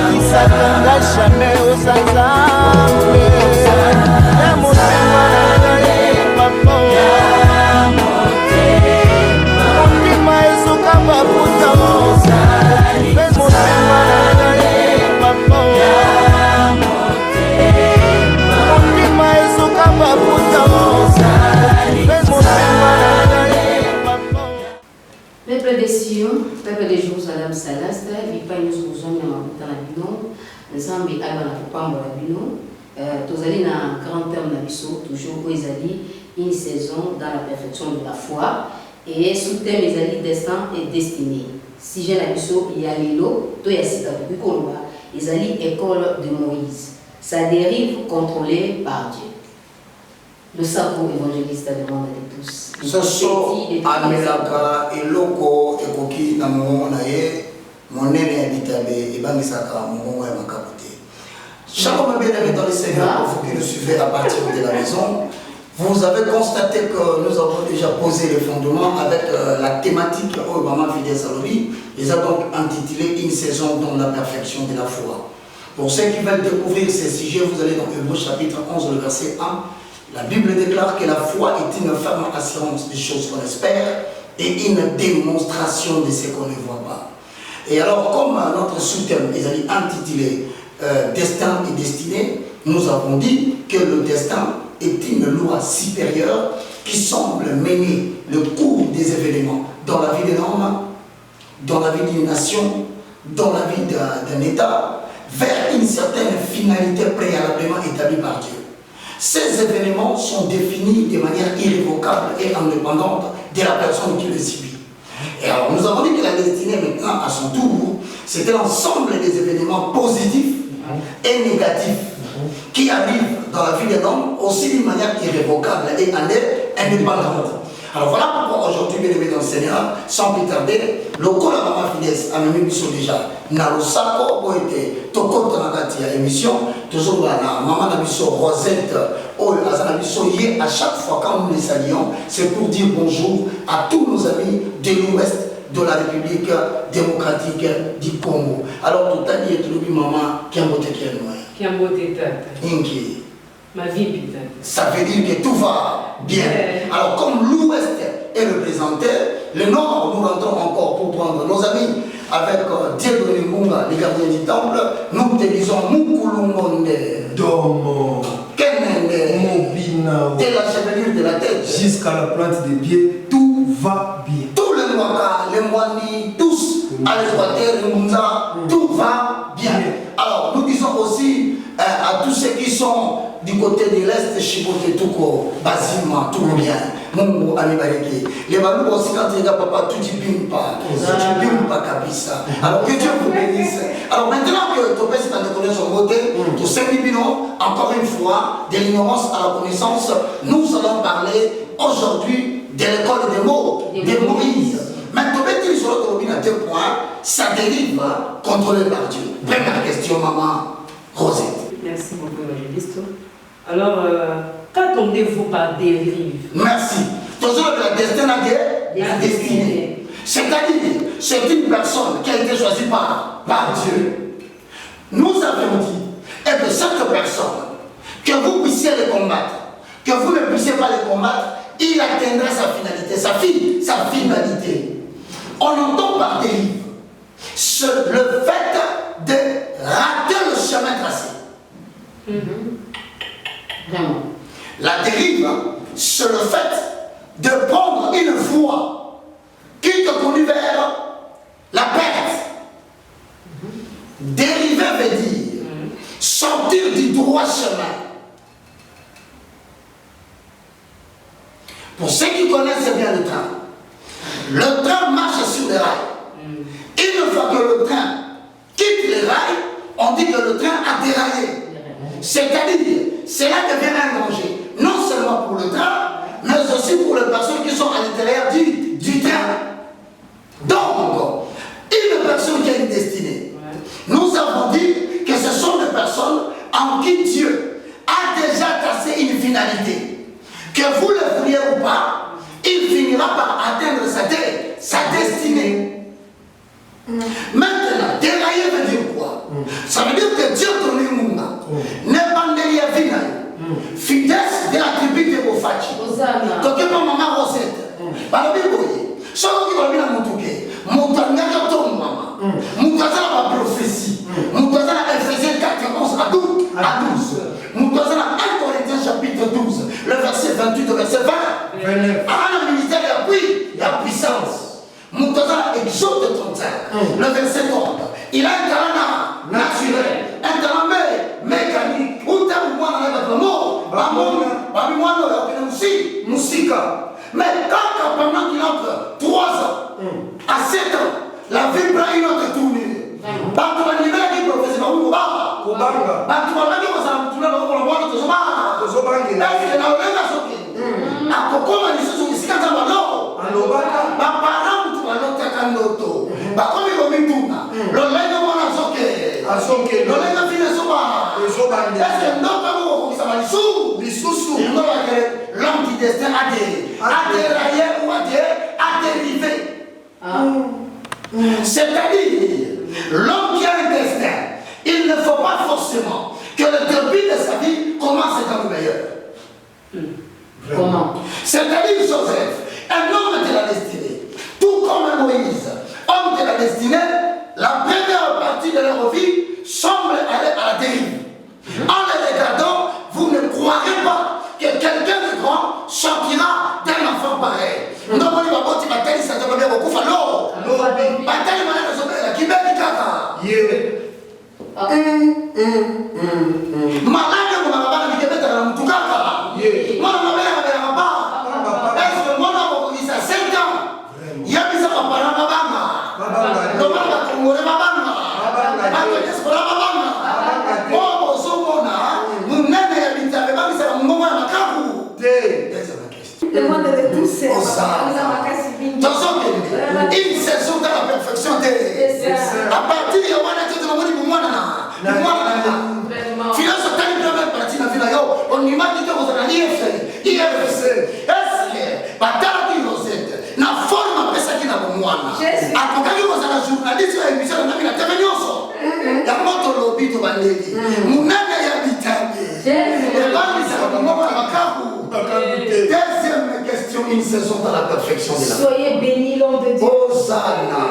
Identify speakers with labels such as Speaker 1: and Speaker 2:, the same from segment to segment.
Speaker 1: Kisatanga jamais au sanzambe ya motema na ngai papa motema ezoka baputa mpe motema na ngai papa motema ezoka baputa mpe motema na ngai papa.
Speaker 2: Peuple de Sion, peuple de Jérusalem céleste, vipa nous besoin de mabuta na bino, nzambe aba na kopambola bino. Tozali na grand terme na biso, toujours ezali une saison dans la perfection de la foi et sous-thème ezali destin et destinée. Sujet na biso ya lelo to ya sika to bikoloba ezali école de Moïse. Sa dérive contrôlée par Dieu. Le sacro évangéliste demande à tous.
Speaker 3: Soso amelaka eloko ekoki na mongo na ye monene ya bitabe ebangisaka mongo ya makabote. Chaque homme bien aimé dans le Seigneur, vous qui nous suivez à partir de la maison, vous avez constaté que nous avons déjà posé les fondements avec la thématique Obama Fidel Salori. Ils ont donc intitulé une saison dans la perfection de la foi. Pour ceux qui veulent découvrir ces sujets, vous allez dans Hébreux chapitre 11, le verset 1. La Bible déclare que la foi est une ferme assurance des choses qu'on espère et une démonstration de ce qu'on ne voit pas. Et alors, comme notre sous-thème est intitulé Destin et destinée, nous avons dit que le destin est une loi supérieure qui semble mener le cours des événements dans la vie d'un homme, dans la vie d'une nation, dans la vie d'un État, vers une certaine finalité préalablement établie par Dieu. Ces événements sont définis de manière irrévocable et indépendante de la personne qui les subit. Et alors nous avons dit que la destinée maintenant à son tour, c'était l'ensemble des événements positifs et négatifs qui arrivent dans la vie d'un homme aussi d'une manière irrévocable et indépendante. Alors voilà pourquoi aujourd'hui, bien aimé dans le Seigneur, sans plus tarder, le col à Maman Fides a même mis déjà. Dans le saco, où était Toko Tonagati à l'émission, toujours là, Maman Nabiso Rosette, à chaque fois quand nous les saluons, c'est pour dire bonjour à tous nos amis de l'Ouest de la République démocratique du Congo. Alors tout à l'heure, tu dis maman, qui a voté qui est noir.
Speaker 4: Qui a voté tata.
Speaker 3: Inki.
Speaker 4: Ma vie, putain.
Speaker 3: Ça veut dire que tout va bien. Alors comme l'Ouest est représenté, le Nord, nous rentrons encore pour prendre nos amis avec Diego Munga, les gardiens du temple. Nous te disons Mukulumonde,
Speaker 5: Domo,
Speaker 3: Kenende,
Speaker 5: Mobina,
Speaker 3: de la chevelure de la tête
Speaker 5: jusqu'à la plante des pieds, tout va bien.
Speaker 3: Tous les Mwaka, les Mwani, tous à l'Équateur, les Munza, tout va bien. Alors nous disons aussi à tous ceux qui sont du côté de l'Est, Chibote, Touko, Basima, tout bien. Mungu Anibareke. Les Balou aussi, quand il y a papa, tout dit pas. Tu bim pas Kabisa. Alors que Dieu vous bénisse. Alors maintenant que ton père s'est connaît son beauté, tout Sémibino, encore une fois, de l'ignorance à la connaissance, nous allons parler aujourd'hui de l'école des mots de Moïse. Maintenant, tu sur le à 2 points, ça dérive contrôlé par Dieu. Première question, maman Rosette.
Speaker 4: Merci beaucoup, évangéliste. Alors, qu'attendez-vous par dérive?
Speaker 3: Merci. Toujours la destinée. C'est-à-dire, c'est une personne qui a été choisie par Dieu. Nous avons dit, et que cette personne, que vous puissiez les combattre, que vous ne puissiez pas les combattre, il atteindra sa finalité, sa finalité. On entend par dérive le fait de rater le chemin tracé.
Speaker 2: Vraiment.
Speaker 3: La dérive, c'est le fait de prendre une voie qui te conduit vers la perte. Dériver veut dire sortir du droit chemin. Pour ceux qui connaissent bien le train marche sur les rails. Une fois que le train quitte les rails, on dit que le train a déraillé. C'est-à-dire, cela devient un danger, non seulement pour le train, mais aussi pour les personnes qui sont à l'intérieur du train. Donc, une personne qui a une destinée, nous avons dit que ce sont des personnes en qui Dieu a déjà tracé une finalité. Que vous le vouliez ou pas, il finira par atteindre sa destinée. Maintenant, dérailler veut dire quoi? Ça Il a un talent naturel, un talent mécanique. Où t'as vu moi dans la mort, musique. Mais quand pendant qu'il entre 3 ans, à 7 ans, la vie prend une autre tournure. Parce que le niveau qui professe, c'est pas vous, parce que l'homme du destin a déraillé ou a dérivé. C'est-à-dire, l'homme qui a un destin, il ne faut pas forcément que le début de sa vie commence dans le meilleur.
Speaker 2: Comment?
Speaker 3: C'est-à-dire Joseph, un homme de la destinée, tout comme Moïse, homme de la destinée, la première partie de leur vie semble aller à la dérive. En les regardant, vous ne croirez pas que quelqu'un de grand sortira d'un enfant pareil.
Speaker 6: Demande de tous ces
Speaker 3: une saison dans la perfection de à partir de on imagine que vous allez IFC. Na forma pesa kina mwana. Akokaki vous allez journaliste wa émission na mina temenyoso. Ya moto lobito bandeli. Munana ya bitambe. Deuxième question, une saison dans la perfection de la vie.
Speaker 6: Soyez bénis, l'homme de Dieu.
Speaker 3: Hosanna.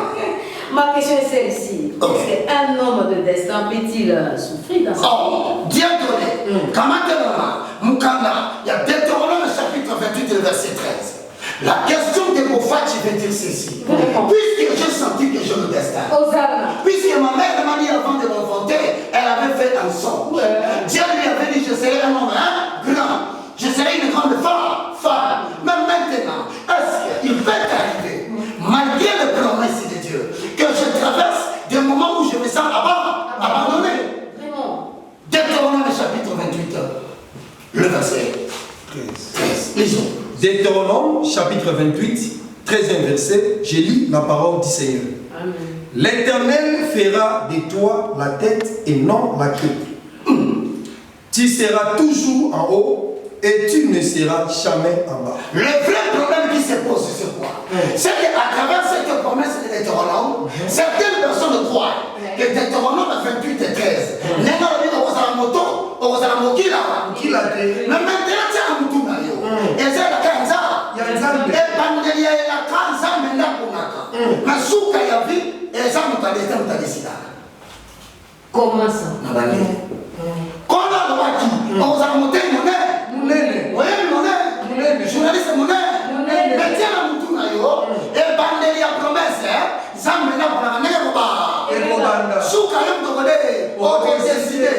Speaker 6: Ma question est celle-ci.
Speaker 3: Okay.
Speaker 6: Est-ce qu'un homme de destin peut-il souffrir dans sa vie?
Speaker 3: Dieu donné. Comment Mukanda, il y a Deutéronome chapitre 28 verset 13. La question de Mofachi veut dire ceci. Puisque j'ai senti que j'ai le destin.
Speaker 6: Hosanna.
Speaker 3: Puisque ma mère m'a dit avant de m'enfanter, elle avait fait un son. Dieu lui avait dit je serai un homme grand. Je serai une grande femme. Mais maintenant, est-ce qu'il peut arriver, malgré les promesses de Dieu, que je traverse des moments où je me sens abandonné?
Speaker 2: Vraiment.
Speaker 3: Deutéronome chapitre 28, le verset 13. Lisons.
Speaker 5: Deutéronome chapitre 28, 13e verset, je lis la parole du Seigneur.
Speaker 4: Amen.
Speaker 5: L'Éternel fera de toi la tête et non la queue. Tu seras toujours en haut et tu ne seras jamais en bas.
Speaker 3: Le vrai problème qui se pose, c'est quoi? C'est qu'à travers cette promesse de Deutéronome, certaines personnes croient que Deutéronome 28 et 13, mais maintenant, c'est un mouton. Et c'est la kanza. Et pandélie et la kanza, maintenant, pour naka. Mais sous Kayavi, et ça, nous t'as décidé.
Speaker 2: Comment ça?
Speaker 3: Quand on a le waki, on a monté monnaie. Journaliste monnaie. Mais tiens la mouton, et pandélie a promesse, ça maintenant pour la manière de sous Kayam de Godé, on a décidé.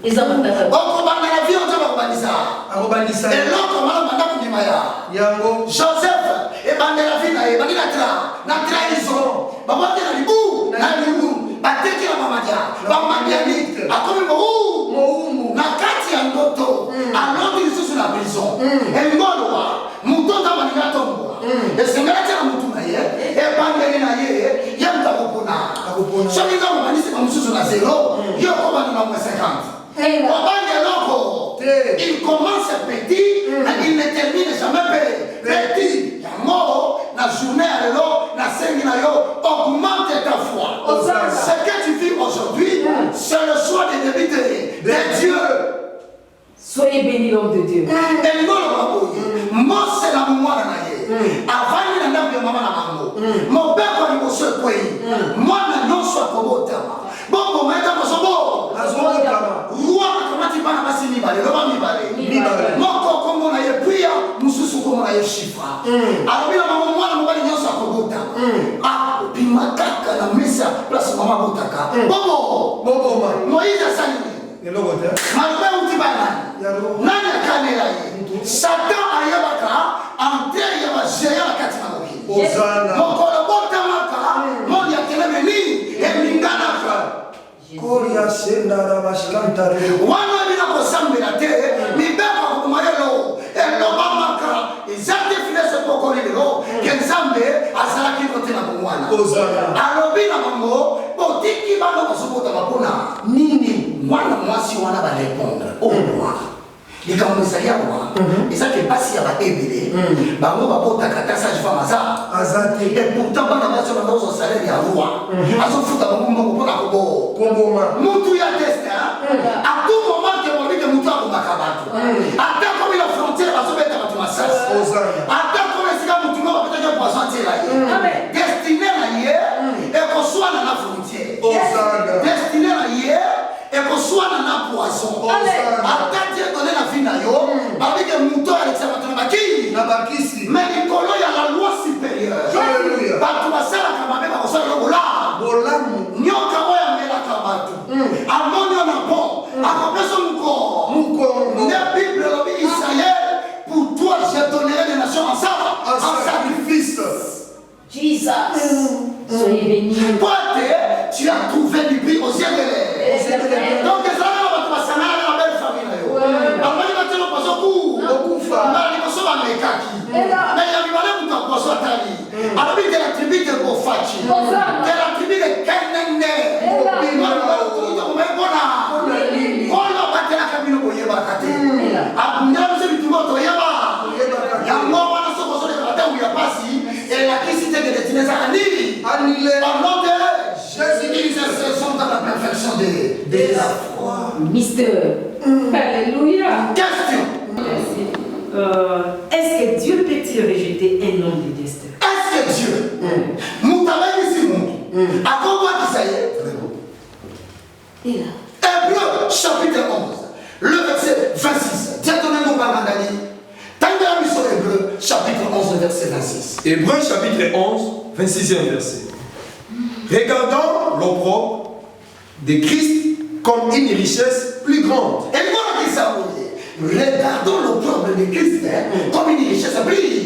Speaker 2: Ils ont pas fait.
Speaker 3: On va la vie, on va ça. Et l'autre, on va Joseph, et la vie, et la trahison. Maman, la libou, bateki la mamadia, bamadianite, a comme Mouhou, na kati ya ndoto, alors ils sont sur la prison. Et Moloa, Mouton Tamania Tombo, et c'est là que Moutou Naye, et Bandeli Naye, Yam Tabopona. Chaque fois, on va dire que nous sommes à 0, il y a moins 50. Il commence petit, mais il ne termine jamais petit. La mort, la journée à l'élo, la scène à l'élo, augmente ta foi. Ce que tu vis aujourd'hui, c'est le choix de débiter de Dieu.
Speaker 6: Soyez bénis, l'homme de Dieu.
Speaker 3: Et moi, c'est la mémoire de Naye. Avant, il y a un maman à Mango. Mon père, quand il me souhaite, moi, non, soit comme autant. Bon, comment est-ce que c'est bon? Roi, comment tu vas passer Nibale? Le roi Nibale. Mon corps, comme on a eu prière, nous sommes comme on a chiffre. Alors, il y a un moment où on va dire que c'est comme autant. Ah, puis ma caca, la messe. ça, place maman Botaka. Bobo.
Speaker 5: Bobo man.
Speaker 3: Moïse a sali.
Speaker 5: Et le côté.
Speaker 3: Malgré où tu vas là. Nana Kamela. Satan a yabaka. Entré yaba géant la katima moki.
Speaker 5: Osana.
Speaker 3: Mon kolobota maka. Mon yakele meni. Et mingana.
Speaker 5: Koria sendara bashkanta re.
Speaker 3: Wana bina kosambela te. Mibeba kumayelo. Elo mamaka. Izate finesse pokoli lelo. Kenzambe azala ki kote na kumwana.
Speaker 5: Osana.
Speaker 3: Alobina mambo. Potiki bano kosubota mapuna. Nini mwana mwasi wana ba répondre. Oh moi. Likamwisa yawa. Ezake pasi ya ba ebele. Bango ba bota kata sage femme aza.
Speaker 5: Azate.
Speaker 3: Et pourtant bana baso na zo salaire ya roi. Azo futa bango moko pona kobo.
Speaker 5: Komboma.
Speaker 3: Mutu ya test à tout moment que mon que mutu ako makabatu. Ata comme la frontière baso beta batu masas. Ata comme sika mutu mo beta ko poisson là. Destiné na yé et ko soit na frontière. Destiné na yé et qu'on soit dans la poisson. Attends, Dieu donné la vie na yo. Avec un mouton avec sa baki. Mais Nicolas, il y a la loi supérieure.
Speaker 5: Alléluia.
Speaker 3: Parce que ça, la camarade, on s'en va là. Nyoka oya mela kabatu. Amoni on a bon. Akopeso muko. La Bible dit Israël, pour toi j'ai donné les nations ensemble en sacrifice.
Speaker 6: Jesus. Soyez bénis.
Speaker 3: Toi, tu as trouvé du prix aux yeux de l'air. Donc, les gens vont passer la belle famille. Alors, ils vont te le poser au cou. Ils vont les kaki. Mais il y a des gens qui ont posé à Tali. Alors, il y a la tribu de Bofachi. Il y a la tribu de Kenene. Il y a la tribu de Mekona. Il y a la tribu de Boyebakate. Il y a la tribu de Boyebakate. Il y a et la cité de destinée à annulée. Au nom de Jésus-Christ, ils sont dans la perfection de la foi.
Speaker 6: Mister. Alléluia.
Speaker 3: Question.
Speaker 4: Est-ce que Dieu peut-il rejeter un homme de destin?
Speaker 3: Est-ce que Dieu, nous t'avons dit si à quoi qui ça y est? Hébreux chapitre 11, le verset 26. Dieu donne mon bagandani. Hébreux chapitre 11, verset 26.
Speaker 5: Hébreux chapitre 11, 26e verset. Regardons l'opprobre de Christ comme une richesse plus grande.
Speaker 3: Et moi, qui ça vous dit? Regardons l'opprobre de Christ comme une richesse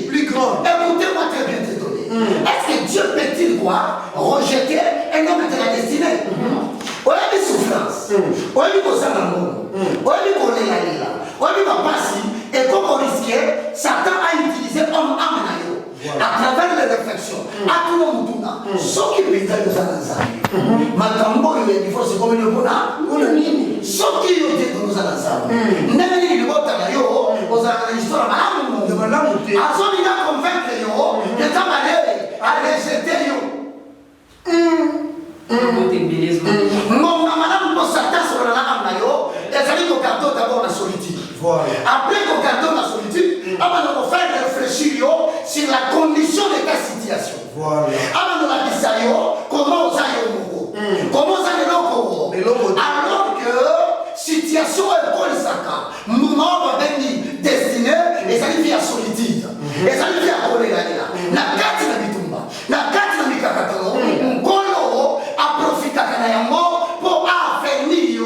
Speaker 3: plus grande. Écoutez-moi très bien détonné. Est-ce que Dieu peut-il quoi rejeter un homme de la destinée? On a des souffrances. On a des choses. On a des choses. Et comme on risquait, Satan a utilisé homme amenayo à travers les réflexions. À tout le monde, ce qui peut être dans l'ensemble. Matambo, il faut se communiquer pour nous. Ce qui est dans nos ensemble. N'est-ce pas le vote à yo, aux histoire de madame. À son il a convaincre yo, que ça va aller à rejeter yo. Mon madame pour Satan sur la amenayo, et ça dit qu'au carton d'abord la solitude. Après qu'on garde la solitude, on va faire réfléchir sur la condition de ta situation. Avant la question, comment vous allez comment vous allez alors que situation est pour le sacre. Nous n'avons pas béni destiné et ça dit à solitude. Et ça dit à coller la carte de Bitumba, la carte de Mikakatoro, Ngolo a profité pour affermir.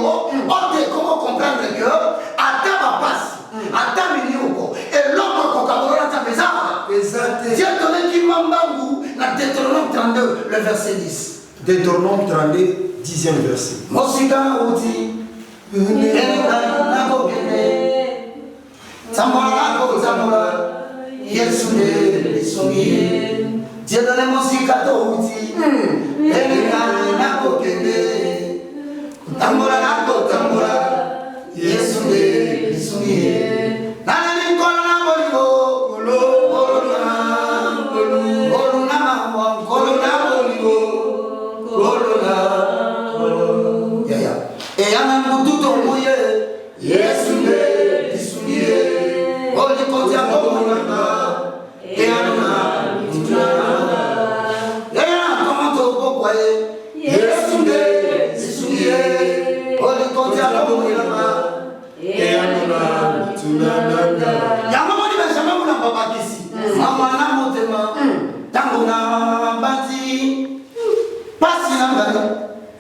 Speaker 3: Comment comprendre que et l'homme Dieu donné qui m'embangou dans Deutéronome 32, le verset 10.
Speaker 5: Deutéronome 32, 10e verset.
Speaker 3: Mosika uti Yesu ne songi Dieu donné mosika to uti tambora nako tambora Yesu ne songi nani kola na boligo e ana mututo muye Yesu ne songi oli kotia bomona e ana tunana e ana to kokwa Yesu ne songi oli kotia bomona e ana tunana yango ni basama muna babakisi mama na motema tango na banzi pasi na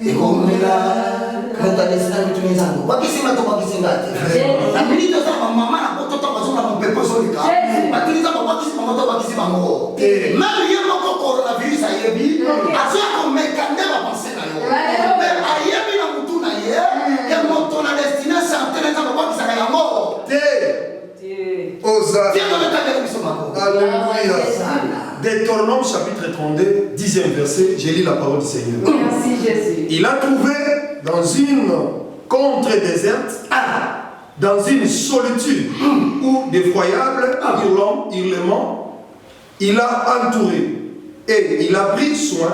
Speaker 3: ekomela kata desina mituni zangu bakisima to bakisingati na minito za mama na pototo bazona mpepo solika batiliza bakisima moto bakisima ngo même yemo ko coronavirus ayebi azoya ko mekande ba penser na yo mais ayebi na mutu na ye ya moto na destina certaine za bakisaka yango
Speaker 5: Alléluia. Deutéronome chapitre 32, 10e verset, j'ai lu la parole du Seigneur.
Speaker 6: Merci Jésus.
Speaker 5: Il a trouvé dans une contrée déserte, dans une solitude ou d'effroyables hurlements, il a entouré et il a pris soin,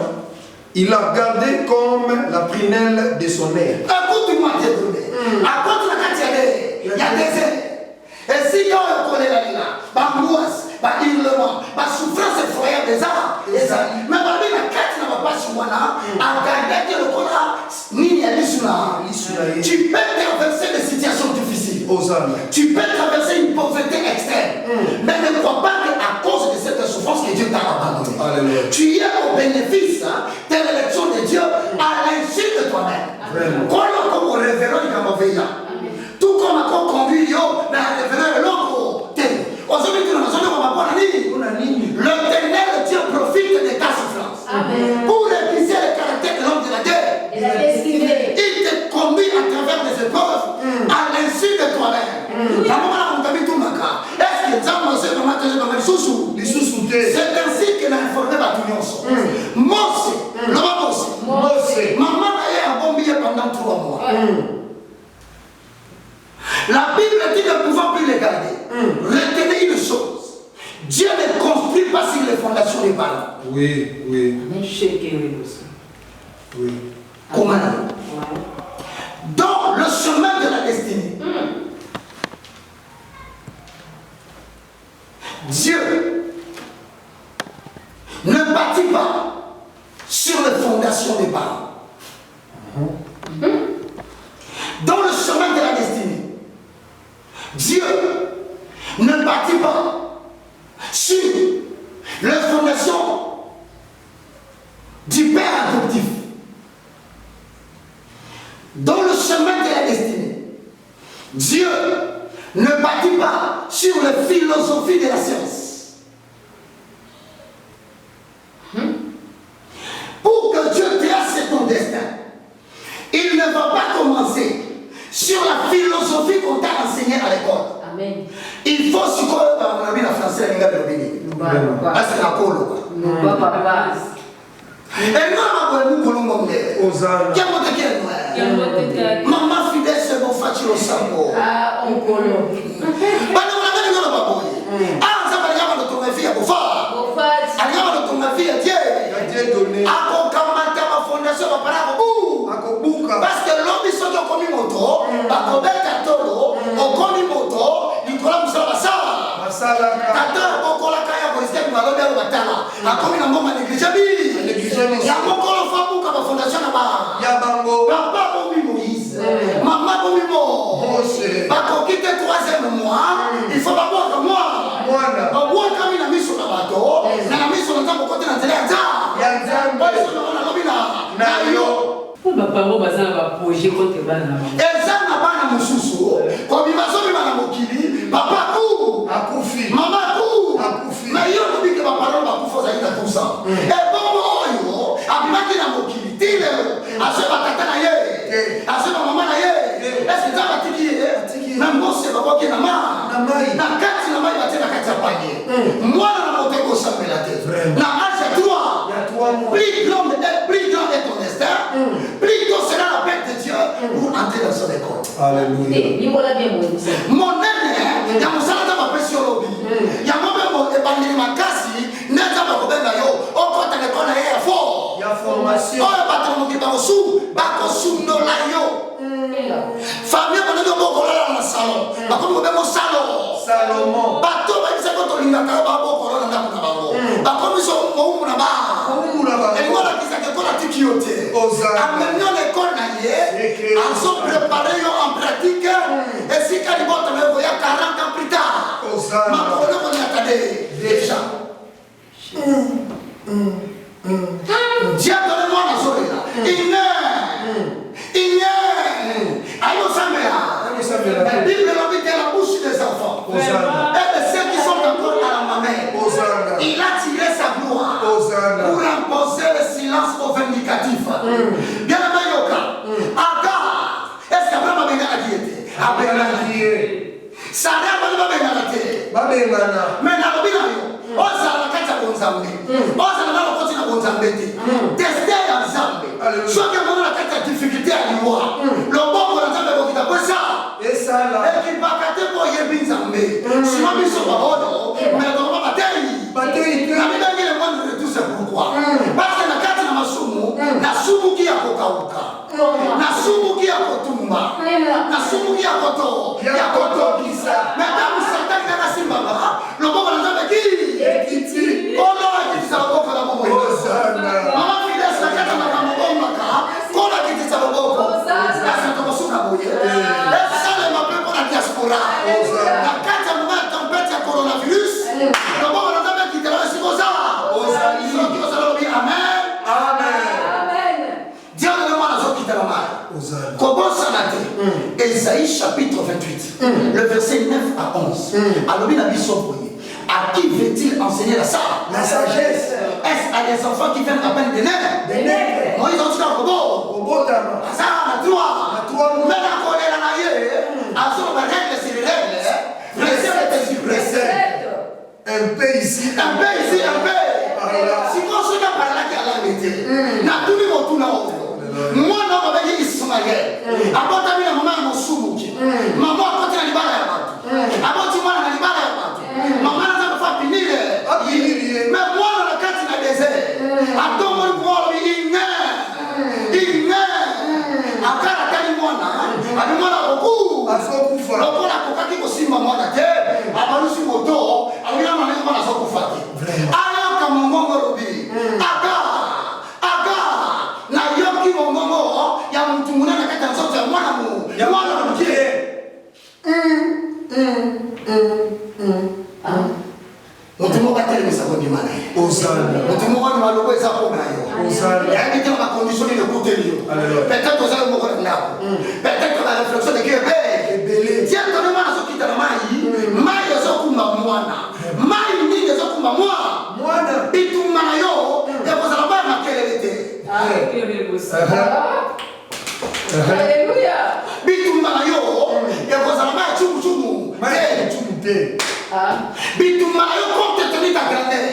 Speaker 5: il a gardé comme la prunelle de son air.
Speaker 3: Écoute-moi, Dieu donné. À côté de la quantité, il y a des airs. Et si on connaît la ligne, l'angoisse, l'hurlement, la souffrance effroyable des arts, mais la quête n'a pas sur moi, à garder le corps, ni à l'issue. Tu peux traverser des situations difficiles. Tu peux traverser une pauvreté extrême. Mais ne crois pas qu'à cause de cette souffrance que Dieu t'a abandonné. Tu es au bénéfice de l'élection de Dieu à l'insu de toi-même. Comme au révérend du Gamavea. Tout comme à conduit yo, mais à révéler l'autre. Aujourd'hui, tu n'as pas l'Éternel Dieu profite de ta souffrance pour épuiser le caractère de l'homme de la guerre. Il te conduit à travers des épreuves à l'insu de toi-même. C'est ainsi qu'il a informé Batunios. Mose, maman a eu un bon billet pendant 3 mois. La Bible dit de pouvoir plus les garder. Retenez une chose. Dieu ne construit pas sur les fondations des parents.
Speaker 5: Oui.
Speaker 3: Comment? Dans le chemin de la destinée. Dieu ne bâtit pas sur les fondations des parents. Dans le chemin de la destinée. Dieu ne bâtit pas sur les fondations du Père adoptif. Dans le chemin de la destinée, Dieu ne bâtit pas sur les philosophies de la science. Pour que Dieu trace ton destin, il ne va pas commencer sur la philosophie qu'on t'a enseignée à l'école.
Speaker 6: Amen.
Speaker 3: Il faut se connaître dans la Bible française, la Bible. Parce que la colo. Et nous, maman fidèle, c'est mon fatigué au sambo.
Speaker 6: Ah, on colo.
Speaker 3: Parce que l'homme ils sont comme moto, bakobeta tolo, okomi moto, nikola musala basala. Tata bokola kaya ko risque malobe ya batala. Akomi na ngoma négligeable. Ya mokolo fabuka ba fondation na ba. Ya bango. Papa bomi Moïse. Maman bomi Mose. Bakokite 3e mois, il faut pas boire comme moi. Boire comme na miso na bato, na miso na nzambo kote na nzela ya nzambo. Ya nzambo. Boso na lobi na yo.
Speaker 4: Bapango bazana ba projet contre bana.
Speaker 3: Ezana bana mususu, kwa bimazomi bana mokili, papa ku akufi, mama ku akufi. Na yo nobike ba parole ba kufa za ita tout ça. Et bon oyo, abimaki na mokili, tilelo, aseba tata na ye, aseba mama na ye. Est-ce que ça va tiki? Na mbose ba boke na mai. Na kati na mai ba tena kati ya panye. Mwana na moteko sambela te. Na âge 3. Plus grand est ton destin, plus tôt sera la paix de Dieu pour entrer dans son école.
Speaker 5: Alléluia.
Speaker 3: Mon aîné, il y a mon salaire dans ma pression lobby. Il y a mon même évangile makasi, n'est pas mon ben yo. Au côté de l'école, il y a fort.
Speaker 5: Il y a formation.
Speaker 3: Oh, il y a pas de monde qui va au sous, bako sous no la yo. Famille, on est dans mon colère dans le salon. Bako mon ben mon salon. Salomon. Bato, il s'est contre l'ingaka, bako colère dans la bako. Bako mi so mo na ba. Et voilà qui s'est contre la tikiote. Amenons l'école na ye, en sont préparés en pratique. Et si Kalibot me voyait 40 ans plus tard, ma colère on y attendait déjà. Dieu donne-moi la soirée là. Il est Bien aimé Yoka. Agar. Est-ce qu'Abraham a bien qui était? Abraham. Sarah va bien arrêter. Mais dans le bilan, on s'en a qu'à bon Zambé. On s'en a continué à bon Zambé. Tester à Zambé. Soit que mon a qu'à difficulté à l'Ivoire. Le bon pour la Zambé, on dit après ça. Et ça là. Et qui va cater pour y bien Zambé. Si on dit sur Barodo, mais on va bataille. Bataille. La vie d'un le monde de tout c'est pourquoi. Parce que la carte n'a pas soumou. La soumou qui a Koka. Na sumu qui a Kotumba. Na sumu qui a Koto. Il y a Koto qui ça. Mais dans le Satan, il y a la Simba. Le bon on a qui? Ekiti. Oh non, qui ça va faire la bombe. Maman fidèle, la carte n'a pas mon maka. Qu'on a qui ça va faire. La Santa Masuka Boye. Ça le m'appelle pour la diaspora. La carte a une tempête à coronavirus. Le bon on a qui te la laisse comme ça. Amen. Amen. Dieu ne demande à ceux qui te la main. Comment ça n'a été? Ésaïe chapitre 28, le verset 9 à 11. Alors, il a dit son premier. À qui veut-il enseigner la sagesse? Est-ce à des enfants qui viennent à peine de naître? Moi, ils ont dit un robot. Ça, la toi. Mais la colère en aïe, à son règle, c'est les règles. Précepte sur précepte. Un peu ici, un peu ici, un peu. Si on se dit par là qui a la vérité, n'a tout mis mon tour là-haut. Moi, non, on va dire Ismaël. Avant, tu as vu la maman, mon soumouki. Maman, quand tu as l'ibala ya batu. Avant, tu vois la l'ibala ya batu. Maman, ça me fait finir. Mais moi, dans le cas, tu as des ailes. Attends, moi, le voir, il naît. À quand la taille, moi, avec moi, la beaucoup. Le bon, la coca qui aussi, maman, la terre. Avant, nous, sur moto. Alors, il a demandé comment la soeur pour faire. Alors, comme mon bon, Robi. Na yoki mongongo ya mtu mwingine nakata zote mwana mu ya mwana mkie mtu mmoja tele msako ni maana mtu mmoja ni malogo za kwa nayo yaani kama ma condition ile kote hiyo peut-être aux hommes moko ndako peut-être la réflexion de que tiens ton mwana so kita na mai zo kumba mwana mai nini zo kumba mwana bitu mana yo ya kozala ba makelelete
Speaker 6: Alléluia.
Speaker 3: Bitumba na yo ya kozala ba chumu bitumba na yo compte tenu ta grandeur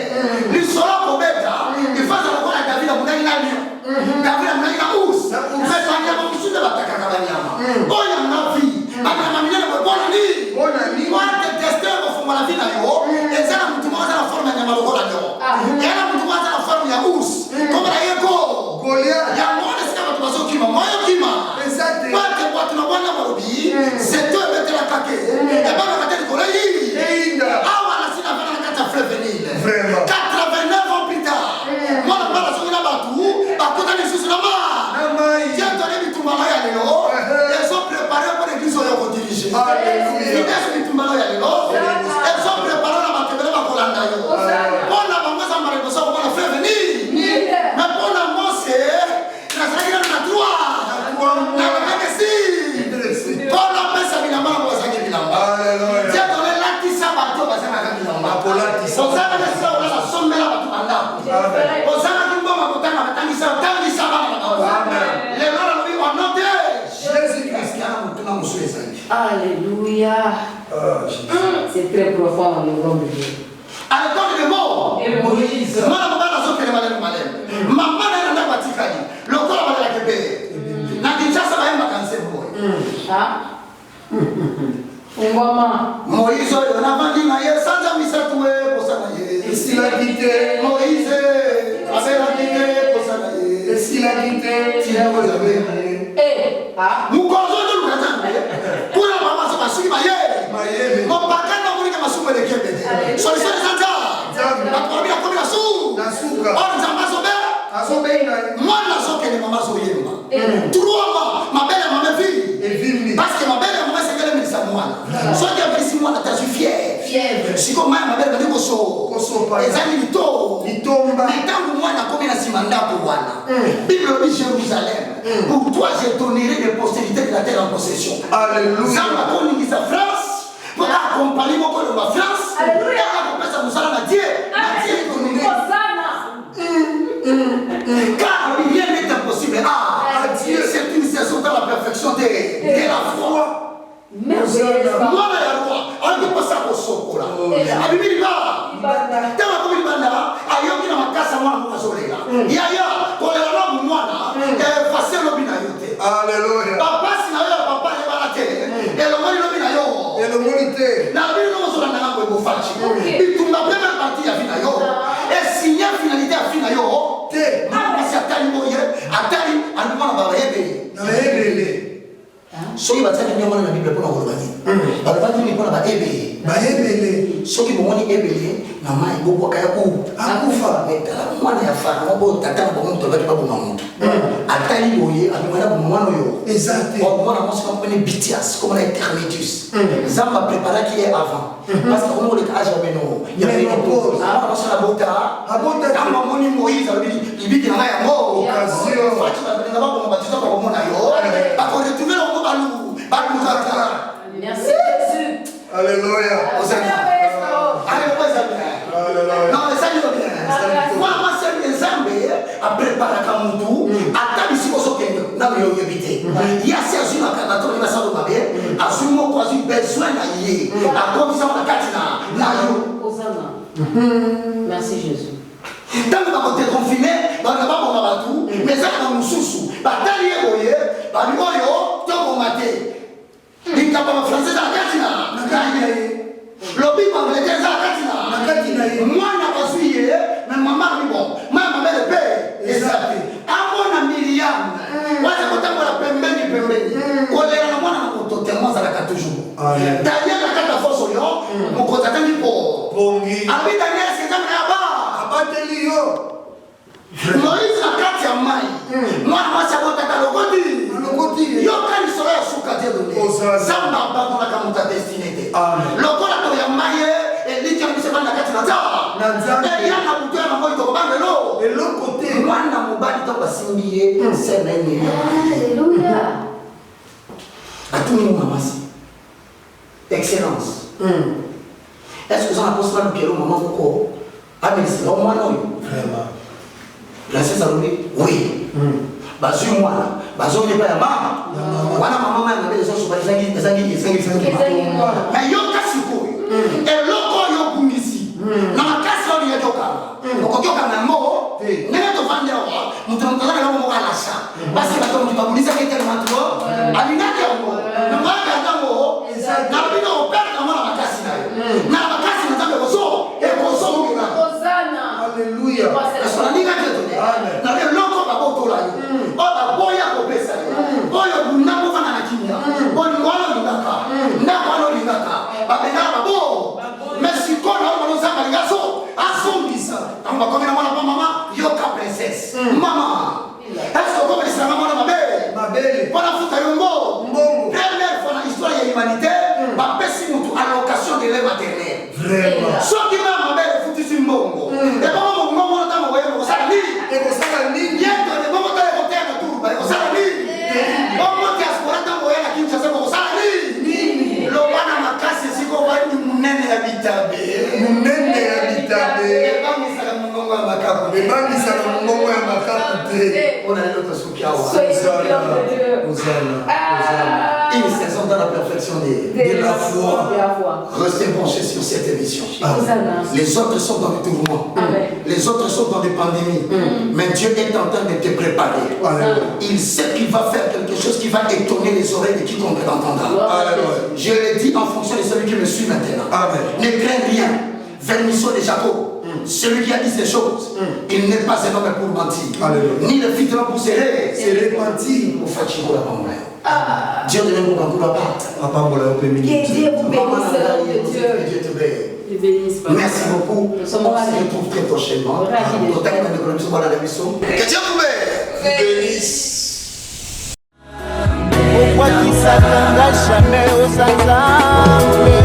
Speaker 3: lisolo kobeta ifaza lokola David amunani na lion David amunani na us mais banyama musude batakaka banyama oya navi banyama minene bona ni wate tester kofunga la vie na yo ezala mutu mwaza na forme ya nyama lokola yo yana mutu mwaza na forme ya us koma na yeko Goliath ya mwana sika batu bazokima moyo kima wate watu na bwana marobi seto ebetela kake ebana kateli kolei awa na sina vana na kata fleuve Nil 89 ans plus tard mwana mbala songi na batu bakota ni susu na mai tiento ne bitumba ya lelo ils sont préparés pour l'église oyo ko diriger vitesse bitumba ya lelo ils sont préparés na batebele bakolanda yo pona bango za mare bosa ko na fleuve Nil mais pona Mose na sakira na trois na kakesi pona pesa bilamba na bosa ke bilamba tiento ne lati sabato basa na bilamba ozana na sa ola sombela batu banda ozana kimbo makotana batangisa bana le lora lui on note Jésus Christ kana mutuna musueza.
Speaker 2: Alléluia. C'est très profond le nom de Dieu.
Speaker 3: À l'époque de mort, Moïse. Mwana mbana zoke le malem. Mama na nda batikali. Lokola bala kebe. Na Kinshasa baemba kanse boy.
Speaker 2: Ngoma.
Speaker 3: Moïse yo na vandi na ye sanja misatu we posana ye. Esila kite Moïse. Abela kite posana ye. Esila kite tia ko zabe. Mukozo de lukatande. Kuna mama so basuki maye. Mopakana muri kama sumo le kebe. Solution sanja. Bakwambia kwa na suka. On zambazo be. Azobe ina. Mwana soke ni mama so yemba. Turuama mabele mamevi. Parce que mabele mama sekele milisa mwana. Soki abisi mwana tasu fièvre. Siko mama mabele ndiko so pa. Ezali litomba. Tangu mwana komi na simanda kwa bwana. Bible dit Jérusalem. Pour toi j'ai donné les postérités de la terre en possession. Alléluia. Zamba koni sa France. Pour accompagner mon de ma France. Alléluia. Pour ça nous allons Dieu. Dieu donné. Car rien n'est impossible à beauté, de la foi. Mwana ya roi, andi posa kosokola. Abibili ba. Tama ko bilibanda, ayoki na makasa mwana mo kazolela. Yaya, kolela na mwana, efase lo bina yote.
Speaker 5: Alléluia.
Speaker 3: Papa si na yo papa le balate. Elongoli lo bina yo.
Speaker 5: Elongoli te.
Speaker 3: Na bino no zola na ngwe bo fachi. Bitumba première partie ya bina yo. Et signer finalité ya bina yo. Te. Mama si atali moye, atali alikuwa na baba yebe.
Speaker 5: Na yebe.
Speaker 3: Soki bataki nyama na Bible pona kolobani. Balobani ni pona ba ebele.
Speaker 5: Ba ebele.
Speaker 3: Soki bomoni ebele na mai boko kaya ku akufa metala mwana ya fana mabo tata na bongo to bati babo mamutu. Atali boye abimana bo mwana yo.
Speaker 5: Exact.
Speaker 3: Bo mwana mo soka pone bitias comme la termitus. Zamba prépara qui est avant. Parce que on le cas jamais non. Il y avait une pause. Ah on s'en abota. Abota kama moni Moïse abili ibiki na ya mo. Occasion. Fati na babo mabatizo kwa mwana yo. Ako retrouver le
Speaker 2: merci Jésus.
Speaker 3: Alléluia. Non, mais ça y est bien. Moi, c'est les Zambé à préparer comme tout. À ta mission, ce que nous avons évité. Il y a ces jours à Kanato, il va s'en demander. À ce moment, quoi, j'ai besoin d'aller. À comme ça, on a Katina.
Speaker 2: Merci Jésus.
Speaker 3: Tant que vous êtes confiné, vous n'avez pas bon tout. Mais ça, on nous sous-sous. Bataille, vous voyez, bah, nous voyons, tout le matin. Il n'y a pas de français dans la Katina. Le big Angleterre dans la Katina. Moi, je n'ai pas suivi, mais maman, bon. Maman, mère, père. Exact. À mon Myriam. Moi, je vais la pembeni. Quand on est moi, on est tellement à la carte toujours. D'ailleurs, la carte à force au lion, mon côté est pour. Pongi. Avec Daniel, c'est un là-bas. Abattelio. Moïse la carte ya mai. Moi, ça va être le côté. Yo, quand il sera sous quartier donné. Zamba, pardon, la camonta destinée. Le côté ya mai, et l'Éthiopie, c'est pas la carte Naza. Et il y a la bouteille à moi, il te l'eau. Et l'autre côté, moi, na mobali, il t'a signé, c'est l'année.
Speaker 2: Alléluia.
Speaker 3: À tout le monde, maman. Excellence. Est-ce que ça n'a pas besoin de maman encore? Ah, mais c'est au moins non.
Speaker 5: Vraiment.
Speaker 3: La Césarone? Oui. Basu moi, basu n'est pas la maman. Voilà maman m'a demandé des choses sur les anguilles. Mais yo kasuko. Et loko yo kumisi. Na makasa yo yoka. Okotoka na mo. Nene to vanda wa. Mutantala na mo alasha. Basi bato mtubabuliza kete na matro. Alinaki yo. Na mwaka ndamo. Na bino opera na mwana makasi nayo. Na makasi na tambe koso. E koso mukina.
Speaker 5: Alléluia.
Speaker 3: Parce qu'on a dit que
Speaker 5: Amen.
Speaker 3: na le loko babo to la yo. O ba boya ko pesa yo. Oyo bunako fana na kimia. Boni wala ndaka. Ndaka wala ndaka. Ba bena babo. Merci ko na wala zamba ngaso. Asongisa. Tamba ko na mwana mama yoka princesse. Mama. Est-ce que comme ça mama na belle. Voilà futa yombo. Première fois dans l'histoire de l'humanité, ba pesi mutu allocation de lait maternel.
Speaker 5: Vraiment.
Speaker 3: Ce qui m'a ma belle foutu sur Mbongo. Et pas mon moment dans mon voyage, on s'en dit. Et on s'en dit. Bien que les moments dans les hôtels de Tour, on s'en dit. Bon, moi, diaspora dans mon voyage à Kinshasa, on s'en dit. Le wana makasi, si on va dire munene habitabe. Munene habitabe. Et pas mis à la mungongo à Makapu. Et pas mis à la mungongo à Makapu. On a l'autre soukiawa.
Speaker 6: Soyez Dieu.
Speaker 3: Une saison dans la perfection de la foi. Restez branchés sur cette émission. Les autres sont dans le tourment. Les autres sont dans des pandémies. Mais Dieu est en train de te préparer. Il sait qu'il va faire quelque chose qui va étonner les oreilles de quiconque l'entendra. Je le dis en fonction de celui qui me suit maintenant. Ne crains rien. Vermisseau de Jacob. Celui qui a dit ces choses, il n'est pas un homme pour mentir. Ni le fils de l'homme pour se repentir. Pour faire chier la maman. Dieu de nous dans la part.
Speaker 6: Que Dieu vous bénisse,
Speaker 3: Dieu te bénisse. Merci beaucoup. On se retrouve très prochainement. Que Dieu vous bénisse.
Speaker 1: Pourquoi qui s'attendra jamais aux ensembles?